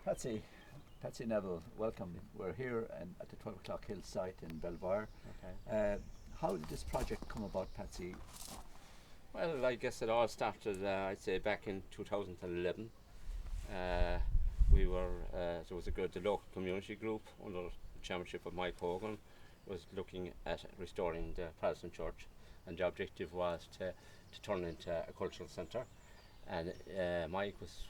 Patsy, Patsy Neville, welcome. We're here at the 12 o'clock Hill site in Belvoir. Okay. How did this project come about, Patsy? Well, I guess it all started, I'd say, back in 2011. We were, there was the local community group under the chairmanship of Mike Hogan was looking at restoring the Protestant church, and the objective was to turn it into a cultural centre. And Mike was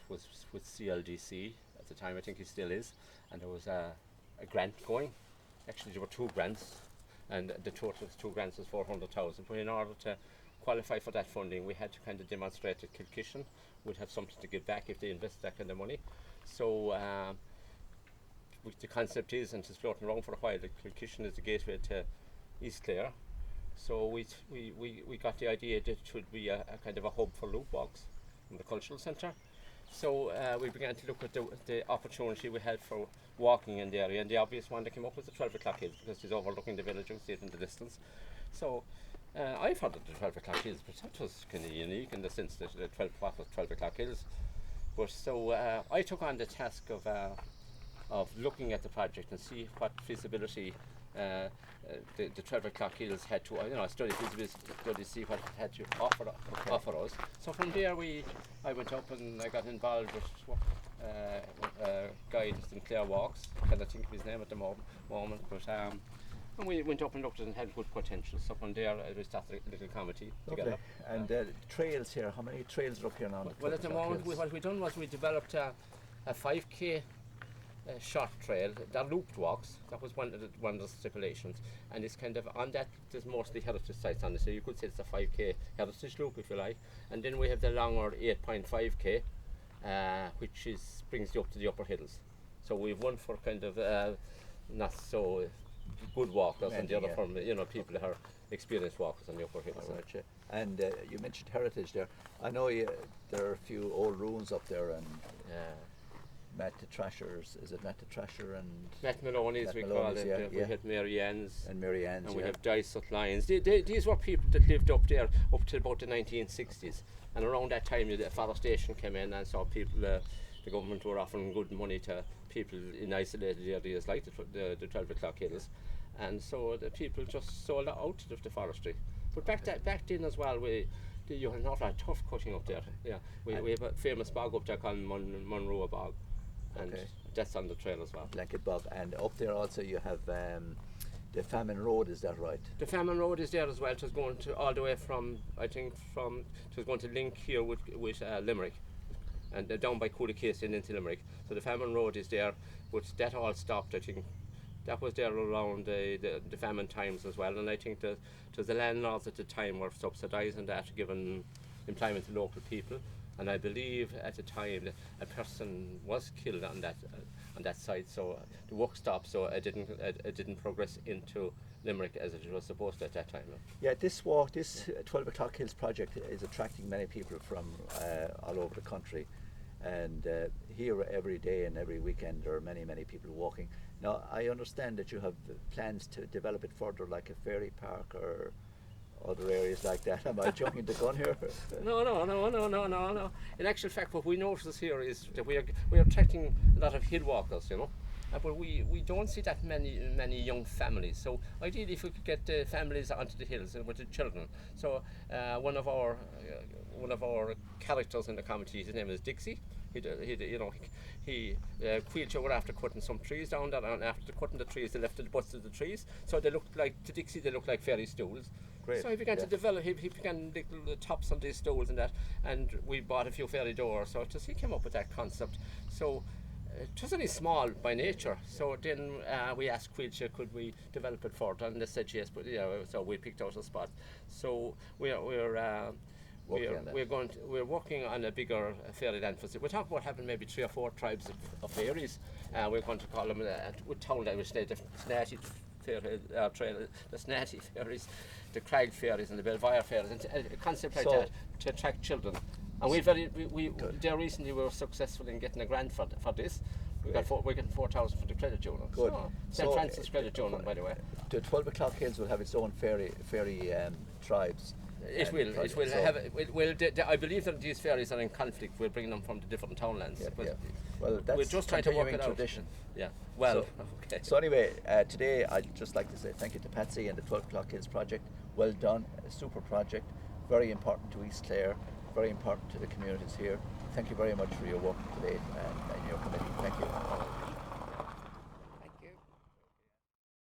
with CLDC at the time, I think he still is, and there was a grant going. Actually, there were two grants, and the total of the two grants was 400,000. But in order to qualify for that funding, we had to kind of demonstrate that Kilkishen would have something to give back if they invested that kind of money. So the concept is, and it's floating around for a while, that Kilkishen is the gateway to East Clare. So we got the idea that it should be a kind of a hub for loop walks in the cultural centre. So we began to look at the opportunity we had for walking in the area, and the obvious one that came up was the 12 o'clock hills, because it's overlooking the village, you see it in the distance. So I've heard of the 12 o'clock hills, but that was kind of unique in the sense that the 12 o'clock hills. But so I took on the task of looking at the project and see what feasibility the 12 o'clock hills had to, study feasibility, see what it had to offer us. So from there I went up and I got involved with a guy that's in Clare Walks, I cannot think of his name at the moment, but and we went up and looked at it and had good potential. So from there we started a little committee together. And trails here, how many trails are up here now? Well, at the moment what we done was we developed a 5k short trail, they're looped walks. That was one of the stipulations, and it's kind of on that there's mostly heritage sites on it, so you could say it's a 5k heritage loop if you like. And then we have the longer 8.5k which brings you up to the upper hills. So we've one for kind of not so good walkers, and the other for people that are experienced walkers on the upper hills. Right, and you mentioned heritage there. I know there are a few old ruins up there, and Matt the Trasher's, is it Matt the Trasher and Matt Maloney's, we call it. We had Mary Ann's, and we have Dysart Lyons. These were people that lived up there up till about the 1960s, and around that time the forestation came in, and so people, the government were offering good money to people in isolated areas like the 12 o'clock hills, and so the people just sold out of the forestry. But back then as well, you had an awful lot of tough cutting up there. Yeah, we have a famous bog up there called Monroe Bog, and that's on the trail as well. Blanket Bog, and up there also you have the Famine Road, is that right? The Famine Road is there as well. It was going to all the way from, it was going to link here with Limerick, and down by Coolacase and into Limerick. So the Famine Road is there, but that all stopped, I think. That was there around the famine times as well, and I think that the landlords at the time were subsidising that, giving employment to local people. And I believe at the time that a person was killed on that site, so the work stopped. So it didn't progress into Limerick as it was supposed to at that time. Yeah, this 12 o'clock hills project is attracting many people from all over the country, and here every day and every weekend there are many people walking. Now I understand that you have plans to develop it further, like a ferry park or other areas like that. Am I jumping the gun here? No. In actual fact, what we notice here is that we are attracting a lot of hill walkers, but we don't see that many young families. So ideally, if we could get the families onto the hills with the children. So one of our characters in the committee, his name is Dixie. He Quilcher were after cutting some trees down there, and after cutting the trees, they left the butts of the trees. So they looked like, to Dixie, they looked like fairy stools. Great. So he began to develop, he began the tops on these stools and that, and we bought a few fairy doors. So he came up with that concept. So it was only small by nature. So then we asked Quilcher, could we develop it further, and they said yes. But so we picked out a spot. So we're working on a bigger fairyland facility. We're talking about having maybe 3 or 4 tribes of fairies. We're going to call them we told them the Snatty Trail, the Snatty fairies, the Crag fairies, and the Belvoir fairies, and a concept like that to attract children. And there recently we were successful in getting a grant for this. We got 4,000 for the credit union. Good. St. Francis Credit Union, by the way. The 12 o'clock hills will have its own fairy tribes. It will have. I believe that these fairies are in conflict. We'll bring them from the different townlands. Well, that's we're just trying to work continuing it out. tradition. Yeah. Well, So- okay. So anyway, today I'd just like to say thank you to Patsy and the 12 O'Clock Hills project. Well done, a super project, very important to East Clare, very important to the communities here. Thank you very much for your work today and your committee. Thank you.